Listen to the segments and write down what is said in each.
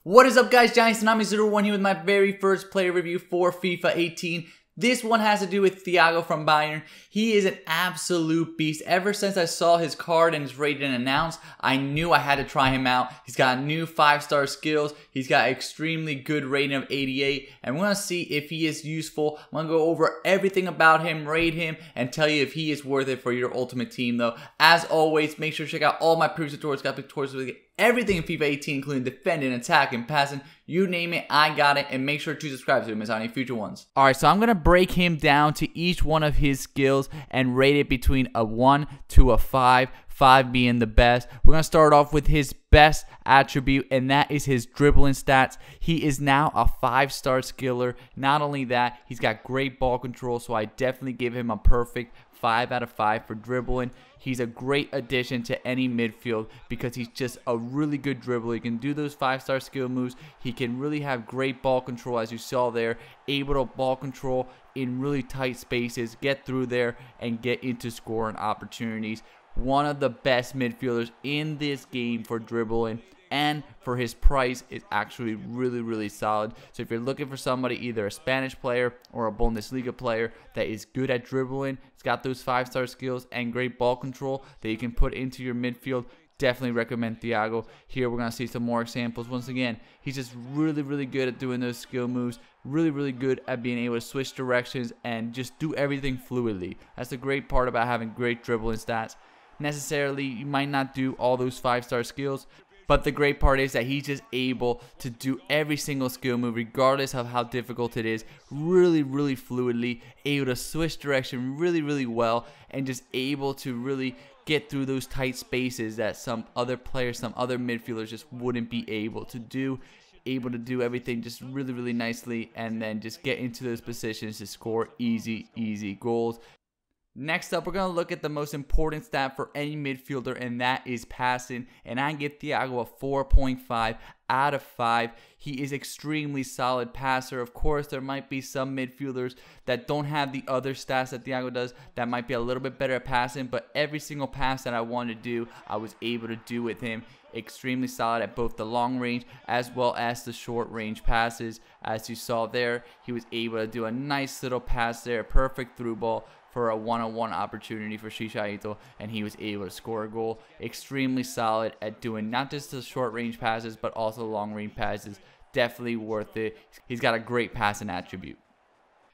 What is up, guys? Tsunami01 here with my very first player review for FIFA 18. This one has to do with Thiago from Bayern. He is an absolute beast. Ever since I saw his card and his rating announced, I knew I had to try him out. He's got new 5-star skills. He's got extremely good rating of 88. And we're going to see if he is useful. I'm going to go over everything about him, rate him, and tell you if he is worth it for your ultimate team, though. As always, make sure to check out all my previous tutorials. Got tutorials with everything in FIFA 18, including defending, attacking, passing, you name it, I got it. And make sure to subscribe to miss out any future ones. Alright, so I'm going to break him down to each one of his skills and rate it between a 1 to a 5. 5 being the best. We're going to start off with his best attribute, and that is his dribbling stats. He is now a 5-star skiller. Not only that, he's got great ball control, so I definitely give him a perfect 5 out of 5 for dribbling. He's a great addition to any midfield because he's just a really good dribbler. He can do those 5-star skill moves. He can really have great ball control, as you saw there. Able to ball control in really tight spaces, get through there, and get into scoring opportunities. One of the best midfielders in this game for dribbling, and for his price is actually really solid. So if you're looking for somebody, either a Spanish player or a Bundesliga player that is good at dribbling, it's got those 5-star skills and great ball control that you can put into your midfield, definitely recommend Thiago. Here we're going to see some more examples. Once again, he's just really good at doing those skill moves, really good at being able to switch directions and just do everything fluidly. That's the great part about having great dribbling stats. Necessarily, you might not do all those 5-star skills, but the great part is that he's just able to do every single skill move regardless of how difficult it is, really fluidly, able to switch direction really well, and just able to really get through those tight spaces that some other players, some other midfielders just wouldn't be able to do. Able to do everything just really nicely, and then just get into those positions to score easy goals. Next up, we're going to look at the most important stat for any midfielder, and that is passing. And I give Thiago a 4.5 out of 5. He is extremely solid passer. Of course, there might be some midfielders that don't have the other stats that Thiago does that might be a little bit better at passing, but every single pass that I wanted to do, I was able to do with him. Extremely solid at both the long range as well as the short range passes. As you saw there, he was able to do a nice little pass there, perfect through ball for a one-on-one opportunity for Chicharito, and he was able to score a goal. Extremely solid at doing not just the short range passes but also the long range passes. Definitely worth it. He's got a great passing attribute.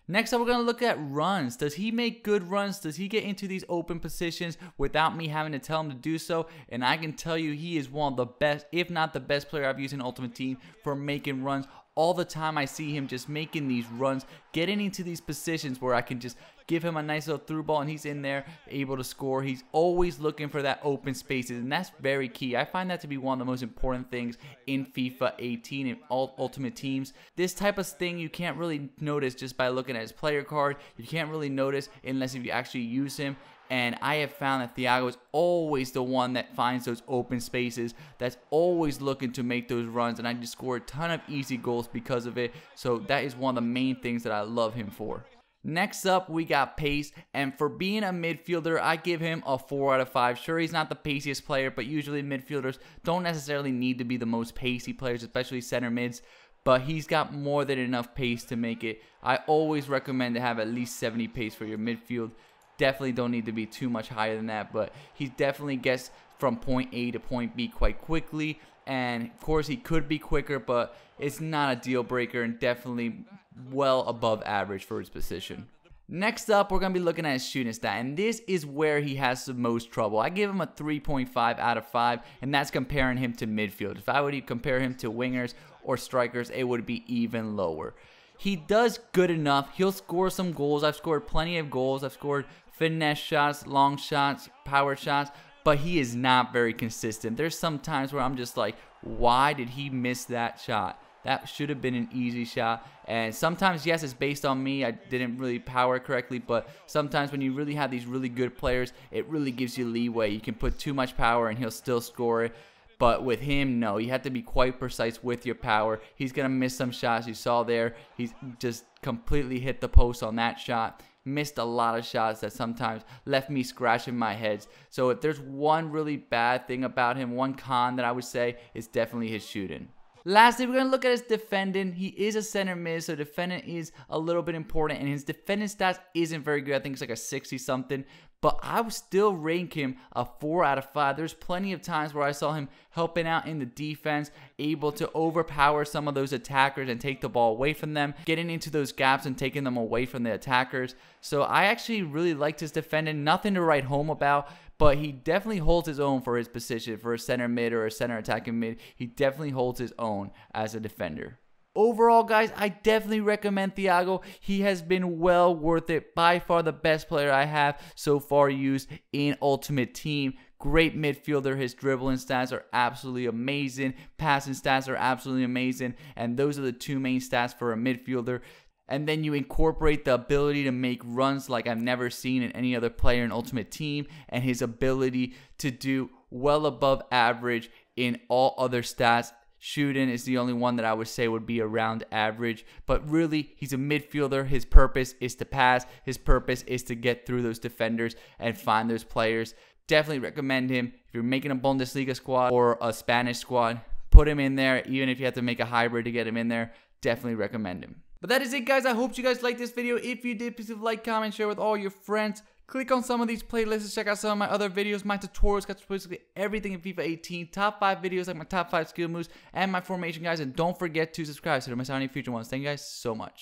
Next up, we're going to look at runs. Does he make good runs? Does he get into these open positions without me having to tell him to do so? And I can tell you he is one of the best, if not the best player I've used in Ultimate Team for making runs. All the time I see him just making these runs, getting into these positions where I can just give him a nice little through ball and he's in there able to score. He's always looking for that open spaces, and that's very key. I find that to be one of the most important things in FIFA 18 and all Ultimate Teams. This type of thing you can't really notice just by looking at his player card. You can't really notice unless if you actually use him. And I have found that Thiago is always the one that finds those open spaces, that's always looking to make those runs, and I just score a ton of easy goals because of it. So that is one of the main things that I love him for. Next up, we got pace, and for being a midfielder, I give him a 4 out of 5. Sure, he's not the paciest player, but usually midfielders don't necessarily need to be the most pacey players, especially center mids, but he's got more than enough pace to make it. I always recommend to have at least 70 pace for your midfield. Definitely don't need to be too much higher than that, but he definitely gets from point A to point B quite quickly, and of course he could be quicker, but it's not a deal breaker and definitely well above average for his position. Next up, we're going to be looking at his shooting stat, and this is where he has the most trouble. I give him a 3.5 out of 5, and that's comparing him to midfield. If I would compare him to wingers or strikers, it would be even lower. He does good enough. He'll score some goals. I've scored plenty of goals. I've scored finesse shots, long shots, power shots, but he is not very consistent. There's some times where I'm just like, why did he miss that shot? That should have been an easy shot. And sometimes, yes, it's based on me. I didn't really power correctly, but sometimes when you really have these really good players, it really gives you leeway. You can put too much power and he'll still score it. But with him, no, you have to be quite precise with your power. He's going to miss some shots. You saw there, he's just completely hit the post on that shot. Missed a lot of shots that sometimes left me scratching my head. So if there's one really bad thing about him, one con that I would say, is definitely his shooting. Lastly, we're going to look at his defending. He is a center mid, so defending is a little bit important, and his defending stats isn't very good. I think it's like a 60 something, but I would still rank him a 4 out of 5. There's plenty of times where I saw him helping out in the defense, able to overpower some of those attackers and take the ball away from them, getting into those gaps and taking them away from the attackers. So I actually really liked his defending. Nothing to write home about, but he definitely holds his own for his position, for a center mid or a center attacking mid. He definitely holds his own as a defender. Overall, guys, I definitely recommend Thiago. He has been well worth it. By far the best player I have so far used in Ultimate Team. Great midfielder. His dribbling stats are absolutely amazing. Passing stats are absolutely amazing. And those are the two main stats for a midfielder. And then you incorporate the ability to make runs like I've never seen in any other player in Ultimate Team, and his ability to do well above average in all other stats. Shooting is the only one that I would say would be around average, but really he's a midfielder. His purpose is to pass. His purpose is to get through those defenders and find those players. Definitely recommend him. If you're making a Bundesliga squad or a Spanish squad, put him in there. Even if you have to make a hybrid to get him in there, definitely recommend him. But that is it, guys. I hope you guys liked this video. If you did, please leave a like, comment, share with all your friends. Click on some of these playlists, check out some of my other videos. My tutorials got basically everything in FIFA 18. Top 5 videos like my top 5 skill moves and my formation, guys. And don't forget to subscribe so you don't miss out on any future ones. Thank you guys so much.